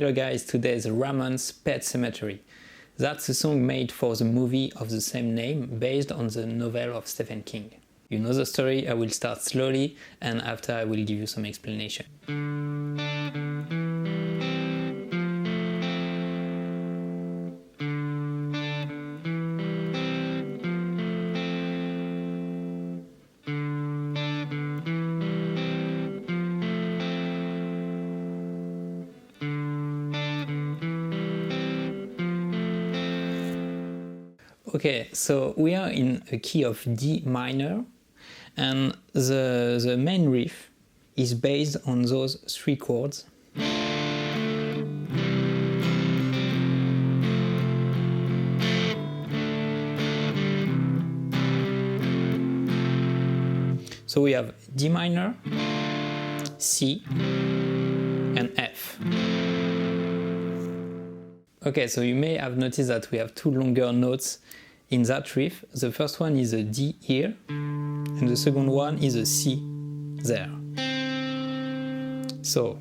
Hello guys, today is Ramones' Pet Cemetery. That's a song made for the movie of the same name based on the novel of Stephen King. You know the story, I will start slowly and after I will give you some explanation. Okay, so we are in a key of D minor and the main riff is based on those three chords. So we have D minor, C and F. Okay, so you may have noticed that we have two longer notes in that riff. The first one is a D here, and the second one is a C there. So,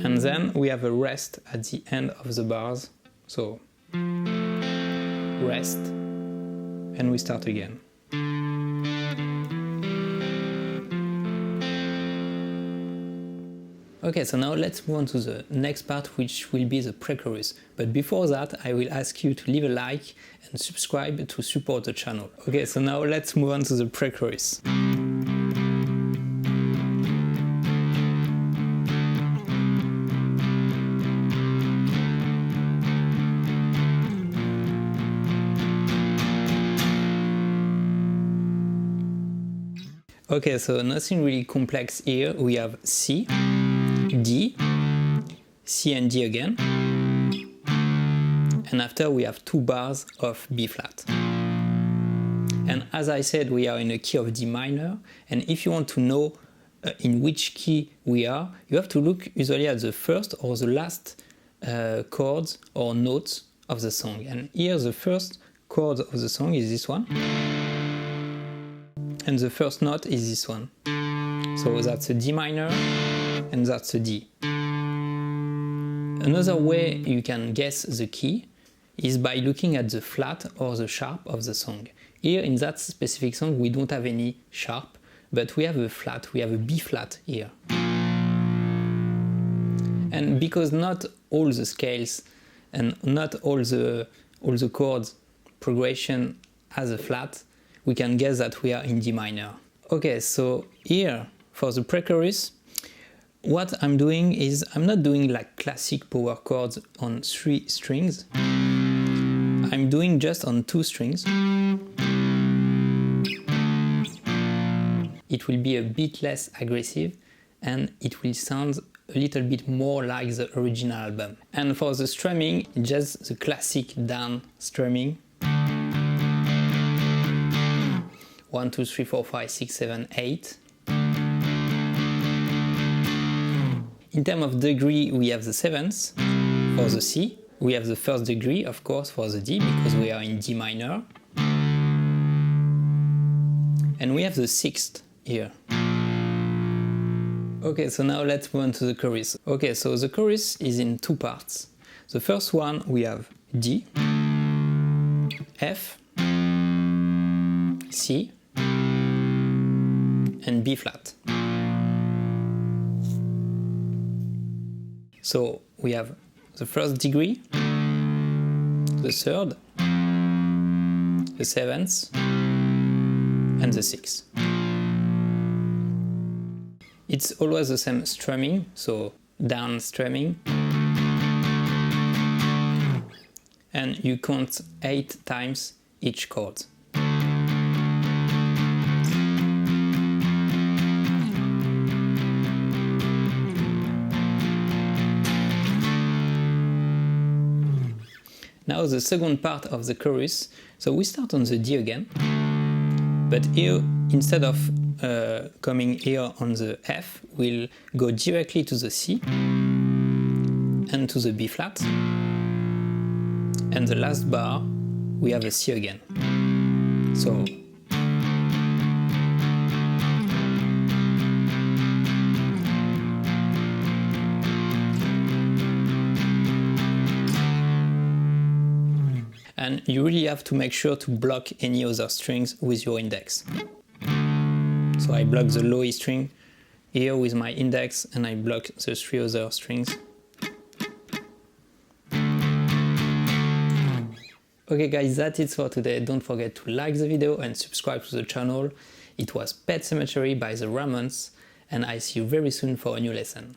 and then we have a rest at the end of the bars. So, rest, and we start again. Okay, so now let's move on to the next part, which will be the pre-chorus. But before that, I will ask you to leave a like and subscribe to support the channel. Okay, so now let's move on to the pre-chorus. Okay, so nothing really complex here. We have C, D, C and D again, and after we have two bars of B flat. And as I said, we are in a key of D minor, and if you want to know in which key we are, you have to look usually at the first or the last chords or notes of the song. And here the first chord of the song is this one, and the first note is this one. So that's a D minor, and that's a D. Another way you can guess the key is by looking at the flat or the sharp of the song. Here in that specific song we don't have any sharp, but we have a flat, we have a B flat here. And because not all the scales and not all the chords progression has a flat, we can guess that we are in D minor. Okay, so here for the pre-chorus, what I'm doing is I'm not doing like classic power chords on 3 strings. I'm doing just on 2 strings. It will be a bit less aggressive and it will sound a little bit more like the original album. And for the strumming, just the classic down strumming. 1, 2, 3, 4, 5, 6, 7, 8. In terms of degree, we have the 7th for the C. We have the 1st degree, of course, for the D, because we are in D minor. And we have the 6th here. Okay, so now let's move on to the chorus. Okay, so the chorus is in 2 parts. The first one, we have D, F, C, and B flat. So we have the 1st degree, the 3rd, the 7th, and the 6th. It's always the same strumming, so down strumming. And you count 8 times each chord. Now the second part of the chorus, so we start on the D again, but here instead of coming here on the F, we'll go directly to the C and to the B flat, and the last bar we have a C again. So then you really have to make sure to block any other strings with your index. So I block the low E string here with my index, and I block the 3 other strings. Okay guys, that's it for today. Don't forget to like the video and subscribe to the channel. It was Pet Cemetery by the Ramones, and I see you very soon for a new lesson.